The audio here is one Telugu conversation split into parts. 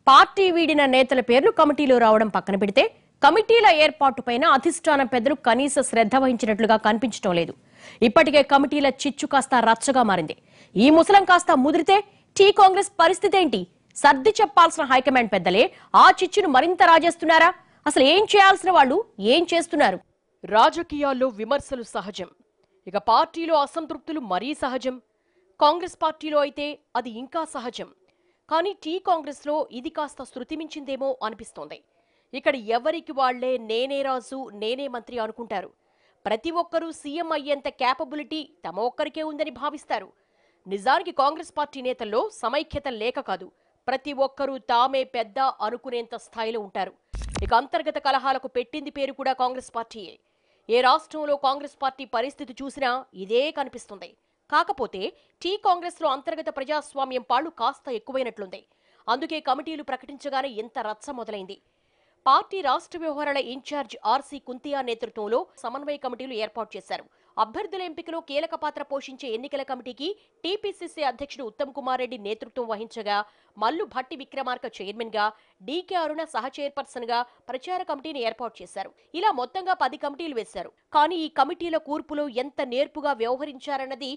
పార్టీ వీడిన నేతల పేర్లు కమిటీలో రావడం పక్కన పెడితే కమిటీల ఏర్పాటుపైన అధిష్టానం పెద్దలు కనీస శ్రద్ధ వహించినట్లుగా కనిపించడం లేదు. ఇప్పటికే కమిటీల చిచ్చు కాస్త రచ్చగా మారింది. ఈ ముసలం కాస్త ముదిరితే టీ కాంగ్రెస్ పరిస్థితి ఏంటి? సర్ది చెప్పాల్సిన హైకమాండ్ పెద్దలే ఆ చిచ్చును మరింత రాజేస్తున్నారా? అసలు ఏం చేయాల్సిన వాళ్ళు ఏం చేస్తున్నారు? రాజకీయాల్లో విమర్శలు సహజం, ఇక పార్టీలో అసంతృప్తులు మరీ సహజం. కాంగ్రెస్ పార్టీలో అయితే అది ఇంకా సహజం. కానీ టీ కాంగ్రెస్ లో ఇది కాస్త శృతిమించిందేమో అనిపిస్తోంది. ఇక్కడ ఎవరికి వాళ్లే నేనే రాజు నేనే మంత్రి అనుకుంటారు. ప్రతి ఒక్కరూ సీఎం అయ్యేంత క్యాపబిలిటీ తమ ఒక్కరికే ఉందని భావిస్తారు. నిజానికి కాంగ్రెస్ పార్టీ నేతల్లో సమైక్యత లేక కాదు, ప్రతి ఒక్కరూ తామే పెద్ద అనుకునేంత స్థాయిలో ఉంటారు. ఇక అంతర్గత కలహాలకు పెట్టింది పేరు కూడా కాంగ్రెస్ పార్టీయే. ఏ రాష్ట్రంలో కాంగ్రెస్ పార్టీ పరిస్థితి చూసినా ఇదే కనిపిస్తుంది. కాకపోతే టీ కాంగ్రెస్ లో అంతర్గత ప్రజాస్వామ్యం పాళ్లు కాస్త ఎక్కువైనట్లుంది. అందుకే కమిటీలు ప్రకటించగానే ఇంత రచ్చ మొదలైంది. పార్టీ రాష్ట్ర వ్యవహారాల ఇన్ఛార్జ్ ఆర్సీ కుంతియా నేతృత్వంలో సమన్వయ కమిటీలు ఏర్పాటు చేశారు. అభ్యర్థుల ఎంపికలో కీలక పాత్ర పోషించే ఎన్నికల కమిటీకి టీపీసీసీ అధ్యక్షుడు ఉత్తమ్ కుమార్ రెడ్డి నేతృత్వం వహించగా, మల్లు భట్టి విక్రమార్క చైర్మన్ గా, డీకే అరుణ సహ చైర్పర్సన్ గా ప్రచార కమిటీని ఏర్పాటు చేశారు. ఇలా మొత్తంగా 10 కమిటీలు వేశారు. కానీ ఈ కమిటీల కూర్పులో ఎంత నేర్పుగా వ్యవహరించారన్నది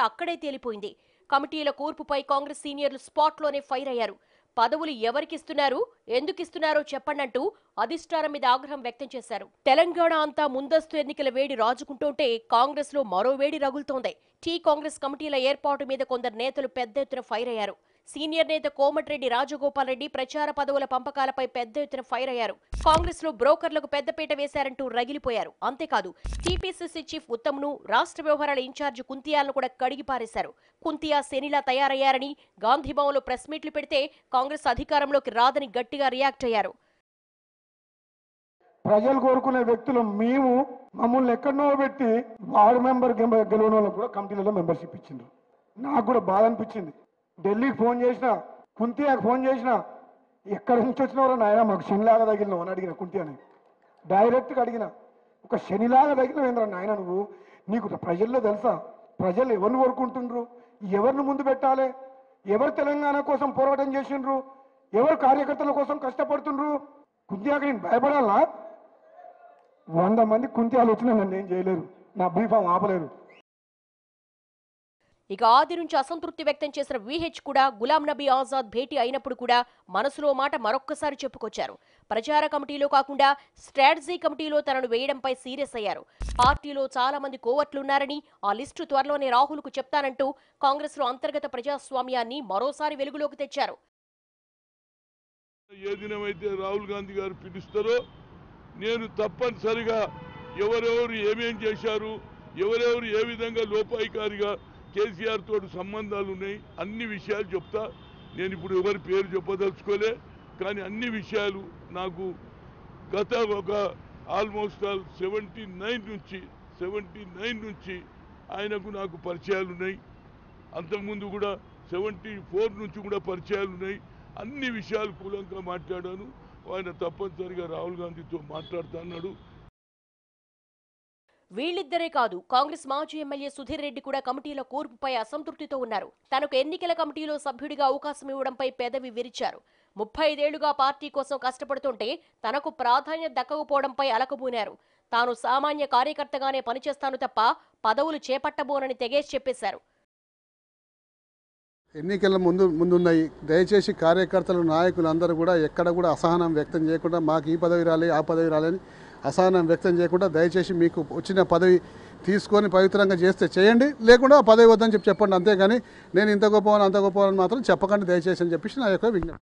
అక్కడే తేలిపోయింది. కమిటీల కూర్పుపై కాంగ్రెస్ సీనియర్లు స్పాట్లోనే ఫైర్ అయ్యారు. పదవులు ఎవరికిస్తున్నారు, ఎందుకిస్తున్నారో చెప్పండంటూ అధిష్టానం మీద ఆగ్రహం వ్యక్తం చేశారు. తెలంగాణ అంతా ముందస్తు ఎన్నికల వేడి రాజుకుంటుంటే కాంగ్రెస్ లో మరో వేడి రగులుతోంది. టీ కాంగ్రెస్ కమిటీల ఏర్పాటు మీద కొందరు నేతలు పెద్ద ఎత్తున ఫైర్ అయ్యారు. సీనియర్ నేత కోమటిరెడ్డి రాజగోపాల్ రెడ్డి ప్రచార పదవుల పంపకాలపై పెద్ద ఎత్తున ఫైర్ అయ్యారు. కాంగ్రెస్ లో బ్రోకర్లకు పెద్దపీట వేశారంటూ రగిలిపోయారు. అంతేకాదు, టీపీసీసీ చీఫ్ ఉత్తమ్ ను, రాష్ట్ర వ్యవహారాల ఇన్ఛార్జ్ కుంతియాలను కూడా కడిగి పారేశారు. కుంతియా శనిలా తయారయ్యారని, గాంధీభవన్లో ప్రెస్ మీట్లు పెడితే కాంగ్రెస్ అధికారంలోకి రాదని గట్టిగా రియాక్ట్ అయ్యారు. ప్రజలు కోరుకునే వ్యక్తులు మేము, మమ్మల్ని ఎక్కడనో పెట్టి వార్డు మెంబర్ గెలవని వాళ్ళకు కూడా కమిటీలలో మెంబర్షిప్ ఇచ్చిండ్రు. నాకు కూడా బాధ అనిపించింది. ఢిల్లీకి ఫోన్ చేసిన, కుంతియాకి ఫోన్ చేసిన, ఎక్కడి నుంచి వచ్చినవరో నాయన మాకు శనిలాగా తగిలినావు అని అడిగిన కుంతియాని. డైరెక్ట్గా అడిగిన, ఒక శనిలాగా తగిలినవేంద్ర నాయన నువ్వు, నీకు ప్రజల్లో తెలుసా ప్రజలు ఎవరిని కోరుకుంటుండ్రు, ఎవరిని ముందు పెట్టాలి, ఎవరు తెలంగాణ కోసం పోరాటం చేసిండ్రు, ఎవరు కార్యకర్తల కోసం కష్టపడుతుండ్రు, కుంతియాకి నేను భయపడాలా? 100 మంది కుంతియాలు వచ్చినా నన్ను ఏం చేయలేరు, నా బీఫామ్ ఆపలేరు. ఇక ఆది నుంచి అసంతృప్తి వ్యక్తం చేసిన వీహెచ్ కూడా గులాం నబీ ఆజాద్ భేటీ అయినప్పుడు కూడా మనసులో మాట మరొక్కసారి చెప్పుకొచ్చారు. ప్రచార కమిటీలో కాకుండా స్ట్రాటజీ కమిటీలో తనను వేయడంపై సీరియస్ అయ్యారు. పార్టీలో చాలా మంది కోవట్లున్నారని, ఆ లిస్టు త్వరలోనే రాహుల్కు చెప్తానంటూ కాంగ్రెస్ లో అంతర్గత ప్రజాస్వామ్యాన్ని మరోసారి వెలుగులోకి తెచ్చారు. ఏ దినమైతే రాహుల్ గాంధీ గారు పిలుస్తారో నేను తప్పనిసరిగా ఎవరెవరు ఏమేం చేశారు, ఎవరెవరు ఏ విధంగా లోపాయికారిగా కేసీఆర్ తోటి సంబంధాలు ఉన్నాయి, అన్ని విషయాలు చెప్తా. నేను ఇప్పుడు ఎవరి పేరు చెప్పదలుచుకోలే, కానీ అన్ని విషయాలు నాకు గత ఒక ఆల్మోస్ట్ 79 నుంచి ఆయనకు నాకు పరిచయాలు ఉన్నాయి. అంతకుముందు కూడా 74 నుంచి కూడా పరిచయాలు ఉన్నాయి. అన్ని విషయాలు కూలంగా మాట్లాడాను. ఆయన తప్పనిసరిగా రాహుల్ గాంధీతో మాట్లాడుతున్నాడు. వీళ్ళిద్దరే కాదు, కాంగ్రెస్ మాజీ ఎమ్మెల్యే సుధీర్ రెడ్డి కూడా కమిటీల కూర్పుపై అసంతృప్తితో ఉన్నారు. తనకు ఎన్నికల కమిటీలో సభ్యుడిగా అవకాశం ఇవ్వడంపై పెదవి విరిచారు. 35 ఏళ్లుగా పార్టీ కోసం కష్టపడుతుంటే తనకు ప్రాధాన్యత దక్కకపోవడంపై అలకబూనారు. తాను సామాన్య కార్యకర్తగానే పనిచేస్తాను తప్ప పదవులు చేపట్టబోనని తెగేసి చెప్పేశారు. ఎన్నికల ముందున్నాయి. దయచేసి కార్యకర్తలు, నాయకులు అందరూ కూడా ఎక్కడ కూడా అసహనం వ్యక్తం చేయకుండా, మాకు ఈ పదవి రాలే ఆ పదవి రాలేని అసహనం వ్యక్తం చేయకుండా, దయచేసి మీకు వచ్చిన పదవి తీసుకొని పవిత్రంగా చేస్తే చేయండి, లేకుండా ఆ పదవి వద్దని చెప్పండి. అంతేగాని నేను ఇంత గొప్పవాని అంత గొప్పవాని మాత్రం చెప్పకండి దయచేసి అని చెప్పేసి నా యొక్క విజ్ఞప్తి.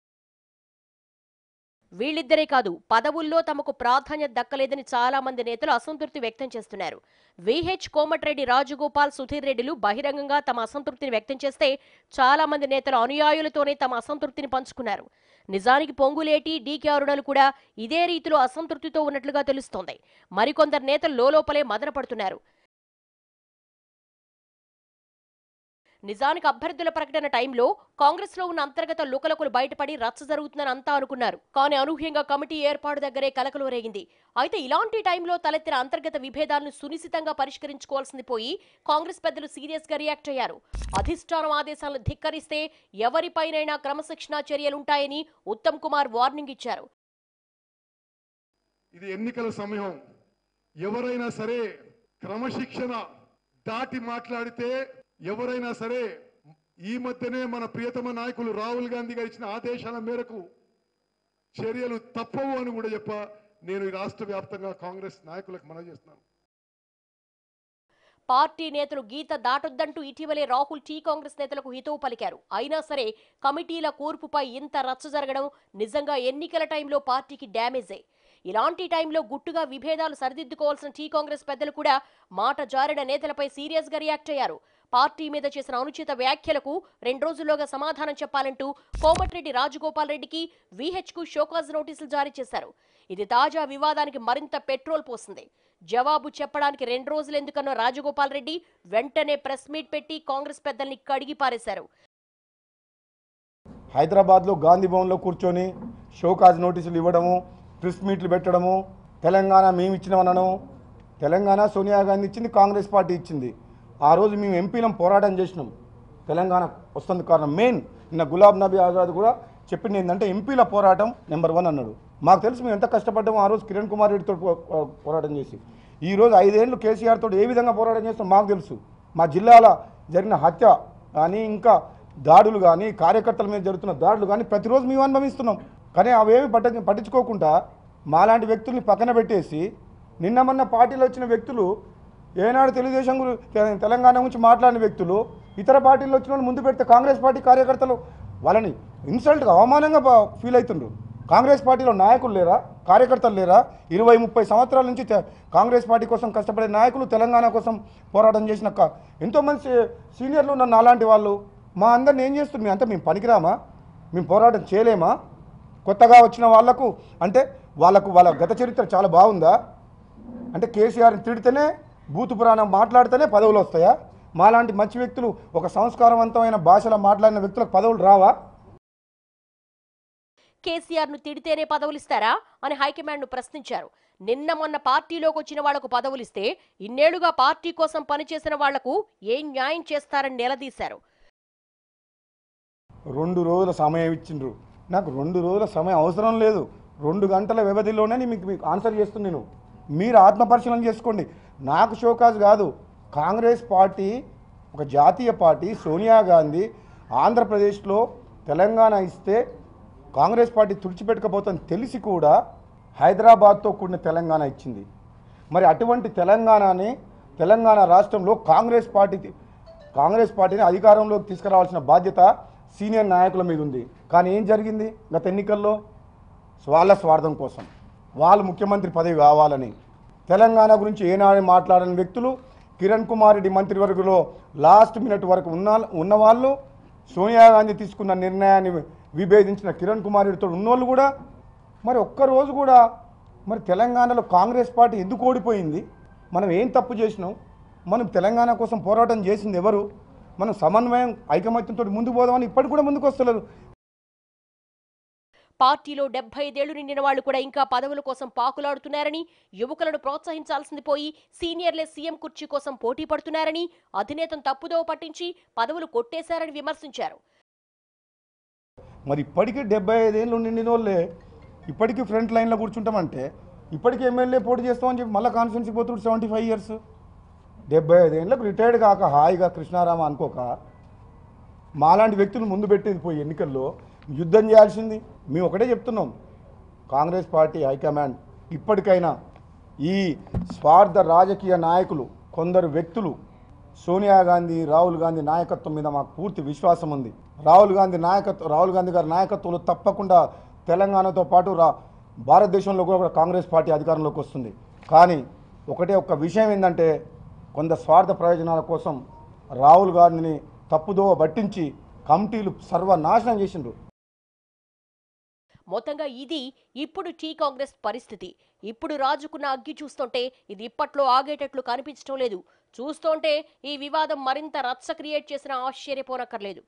వీళ్ళిద్దరే కాదు, పదవుల్లో తమకు ప్రాధాన్యత దక్కలేదని చాలా మంది నేతలు అసంతృప్తి వ్యక్తం చేస్తున్నారు. వీహెచ్, కోమటిరెడ్డి రాజగోపాల్, సుధీర్ రెడ్డిలు బహిరంగంగా తమ అసంతృప్తిని వ్యక్తం చేస్తే చాలా మంది నేతలు అనుయాయులతోనే తమ అసంతృప్తిని పంచుకున్నారు. నిజానికి పొంగులేటి, డీకే అరుణలు కూడా ఇదే రీతిలో అసంతృప్తితో ఉన్నట్లుగా తెలుస్తోంది. మరికొందరు నేతలు లోపలే మదనపడుతున్నారు. నిజానికి అభ్యర్థుల ప్రకటన టైంలో కాంగ్రెస్ లో ఉన్న అంతర్గత లుకలుకలు బయటపడి రచ్చ జరుగుతుందని అంతా అనుకున్నారు. కానీ అనూహ్యంగా కమిటీ ఏర్పాటు దగ్గరే కలకలు రేగింది. అయితే ఇలాంటి టైంలో తలెత్తిన అంతర్గత విభేదాలను సునిశితంగా పరిష్కరించుకోవాల్సింది పోయి కాంగ్రెస్ పెద్దలు సీరియస్ గా రియాక్ట్ అయ్యారు. అధిష్టానం ఆదేశాలను ధిక్కరిస్తే ఎవరిపైనైనా క్రమశిక్షణా చర్యలుంటాయని ఉత్తమ్ కుమార్ వార్నింగ్ ఇచ్చారు. ఇది ఎన్నికల సమయం, ఎవరైనా సరే క్రమశిక్షణ దాటి మాట్లాడితే ఎవరైనా సరే, ఈ మధ్యనే మన ప్రియతమ నాయకులు రాహుల్ గాంధీ గారు ఇచ్చిన ఆదేశాల మేరకు చర్యలు తప్పవు అని కూడా నేను ఈ రాష్ట్ర వ్యాప్తంగా కాంగ్రెస్ నాయకులకు మనవి చేస్తున్నాను. పార్టీ నేతలు గీత దాటొద్దంటూ ఇటీవలే రాహుల్ టీ కాంగ్రెస్ నేతలకు హితవు పలికారు. అయినా సరే కమిటీల కూర్పుపై ఇంత రచ్చ జరగడం నిజంగా ఎన్నికల టైంలో పార్టీకి డ్యామేజే. ఇలాంటి టైంలో గుట్టుగా విభేదాలు సరిదిద్దుకోవాల్సిన టీ కాంగ్రెస్ పెద్దలు కూడా మాట జారిన నేతలపై సీరియస్ గా రియాక్ట్ అయ్యారు. పార్టీ మీద చేసిన అనుచిత వ్యాఖ్యలకు 2 రోజుల్లోగా సమాధానం చెప్పాలంటూ కోమటిరెడ్డి రాజగోపాల్ రెడ్డికి VH కు షోకాజ్ నోటీసులు జారీ చేశారు. ఇది తాజా వివాదానికి మరింత పెట్రోల్ పోసింది. జవాబు చెప్పడానికి 2 రోజులు ఎందుకన్న రాజగోపాల్ రెడ్డి వెంటనే ప్రెస్ మీట్ పెట్టి కాంగ్రెస్ పెద్దల్ని కడిగి పారేశారు. హైదరాబాద్లో గాంధీ భవన్లో కూర్చొని షోకాజ్ నోటీసులు ఇవ్వడము, ప్రెస్ మీట్లు పెట్టడము, తెలంగాణ మేము ఇచ్చినామనడం. తెలంగాణ సోనియా గాంధీ ఇచ్చింది, కాంగ్రెస్ పార్టీ ఇచ్చింది. ఆ రోజు మేము ఎంపీలం పోరాటం చేసినాం. తెలంగాణ వస్తుంది కారణం మెయిన్. నిన్న గులాబ్ నబీ ఆజాద్ కూడా చెప్పింది ఏంటంటే ఎంపీల పోరాటం నెంబర్ 1 అన్నాడు. మాకు తెలుసు మేము ఎంత కష్టపడ్డామో ఆ రోజు కిరణ్ కుమార్ రెడ్డితో పోరాటం చేసి. ఈరోజు 5 ఏళ్ళు కేసీఆర్ తోటి ఏ విధంగా పోరాటం చేస్తాం మాకు తెలుసు. మా జిల్లాలో జరిగిన హత్య కానీ, ఇంకా దాడులు కానీ, కార్యకర్తల మీద జరుగుతున్న దాడులు కానీ ప్రతిరోజు మేము అనుభవిస్తున్నాం. కానీ అవేమి పట్టించుకోకుండా మాలాంటి వ్యక్తుల్ని పక్కన పెట్టేసి నిన్న మొన్న పార్టీలో వచ్చిన వ్యక్తులు, ఏనాడు తెలుగుదేశం తెలంగాణ గురించి మాట్లాడిన వ్యక్తులు ఇతర పార్టీల్లో వచ్చిన వాళ్ళు ముందు పెడితే కాంగ్రెస్ పార్టీ కార్యకర్తలు వాళ్ళని ఇన్సల్ట్గా, అవమానంగా ఫీల్ అవుతుండ్రు. కాంగ్రెస్ పార్టీలో నాయకులు లేరా, కార్యకర్తలు లేరా? 20-30 సంవత్సరాల నుంచి కాంగ్రెస్ పార్టీ కోసం కష్టపడే నాయకులు, తెలంగాణ కోసం పోరాటం చేసిన ఎంతోమంది సీనియర్లు ఉన్న నాలాంటి వాళ్ళు మా అందరిని ఏం చేస్తున్నారు? మేము పనికిరామా? మేము పోరాటం చేయలేమా? కొత్తగా వచ్చిన వాళ్లకు అంటే వాళ్ళ గత చరిత్ర చాలా బాగుందా? అంటే కేసీఆర్ని తిడితేనే, బూతు పురాణం మాట్లాడితేనే పదవులు వస్తాయా? మాలాంటి మంచి వ్యక్తులు, ఒక సంస్కారవంతమైన భాషలో మాట్లాడిన వ్యక్తులకు పదవులు రావా? కేసీఆర్ ను తిడితేనే పదవులిస్తారా అని హైకమాండ్ ను ప్రశ్నించారు. నిన్న మొన్న పార్టీలోకి వచ్చిన వాళ్లకు పదవులిస్తే ఇన్నేళ్లుగా పార్టీ కోసం పనిచేసిన వాళ్లకు ఏం న్యాయం చేస్తారని నిలదీశారు. 2 రోజుల సమయం ఇచ్చిండ్రు. నాకు 2 రోజుల సమయం అవసరం లేదు. 2 గంటల వ్యవధిలోనే మీకు ఆన్సర్ చేస్తున్నాను. మీరు ఆత్మపరిశీలన చేసుకోండి. నాకు షోకాజ్ కాదు. కాంగ్రెస్ పార్టీ ఒక జాతీయ పార్టీ. సోనియా గాంధీ ఆంధ్రప్రదేశ్లో తెలంగాణ ఇస్తే కాంగ్రెస్ పార్టీ తుడిచిపెట్టకపోతుందని తెలిసి కూడా హైదరాబాద్తో కూడిన తెలంగాణ ఇచ్చింది. మరి అటువంటి తెలంగాణ రాష్ట్రంలో కాంగ్రెస్ పార్టీని అధికారంలోకి తీసుకురావాల్సిన బాధ్యత సీనియర్ నాయకుల మీద ఉంది. కానీ ఏం జరిగింది? గత ఎన్నికల్లో వాళ్ళ స్వార్థం కోసం, వాళ్ళు ముఖ్యమంత్రి పదవి కావాలని, తెలంగాణ గురించి ఏనాడు మాట్లాడని వ్యక్తులు, కిరణ్ కుమార్ రెడ్డి మంత్రివర్గంలో లాస్ట్ మినిట్ వరకు ఉన్నవాళ్ళు, సోనియా గాంధీ తీసుకున్న నిర్ణయాన్ని విభేదించిన కిరణ్ కుమార్ రెడ్డితో ఉన్నోళ్ళు కూడా మరి ఒక్కరోజు కూడా మరి తెలంగాణలో కాంగ్రెస్ పార్టీ ఎందుకు ఓడిపోయింది? మనం ఏం తప్పు చేసినాం? మనం తెలంగాణ కోసం పోరాటం చేసింది ఎవరు? మనం సమన్వయం, ఐకమత్యంతో ముందుకు పోదామని ఇప్పటికి కూడా ముందుకు వస్తలేదు. పార్టీలో 75 ఏళ్లు నిండిన వాళ్లు కూడా ఇంకా పదవుల కోసం పాకులాడుతున్నారని, యువకులను ప్రోత్సహించాల్సింది పోయి సీనియర్లే సీఎం కుర్చీ కోసం పోటీ పడుతున్నారని, అధినేతను తప్పుదోవ పట్టించి పదవులు కొట్టేశారని విమర్శించారు. మరి ఇప్పటికీ 75 ఏళ్ళు నిండిన వాళ్ళే ఇప్పటికీ ఫ్రంట్ లైన్లో కూర్చుంటామంటే, ఇప్పటికీ ఎమ్మెల్యే పోటీ చేస్తామని చెప్పి మళ్ళీ కాన్ఫరెన్స్కి పోతుడు 75 ఇయర్స్. 75 ఏళ్ళకు రిటైర్డ్ కాక హాయిగా కృష్ణారామ అనుకోక మాలాంటి వ్యక్తులు ముందు పెట్టేది పోయి ఎన్నికల్లో యుద్ధం చేయాల్సింది. మేము ఒకటే చెప్తున్నాం, కాంగ్రెస్ పార్టీ హైకమాండ్ ఇప్పటికైనా ఈ స్వార్థ రాజకీయ నాయకులు, కొందరు వ్యక్తులు, సోనియా గాంధీ, రాహుల్ గాంధీ నాయకత్వం మీద మాకు పూర్తి విశ్వాసం ఉంది. రాహుల్ గాంధీ గారి నాయకత్వంలో తప్పకుండా తెలంగాణతో పాటు భారతదేశంలో కూడా కాంగ్రెస్ పార్టీ అధికారంలోకి వస్తుంది. కానీ ఒక్క విషయం ఏంటంటే, కొంత స్వార్థ ప్రయోజనాల కోసం రాహుల్ గాంధీని తప్పుదోవ పట్టించి కమిటీలు సర్వనాశనం చేసిండ్రు. మొత్తంగా ఇది ఇప్పుడు టీ కాంగ్రెస్ పరిస్థితి. ఇప్పుడు రాజుకున్న అగ్గి చూస్తుంటే ఇది ఇప్పట్లో ఆగేటట్లు కనిపించడం లేదు. చూస్తుంటే ఈ వివాదం మరింత రచ్చ క్రియేట్ చేసిన ఆశ్చర్యపోనక్కర్లేదు.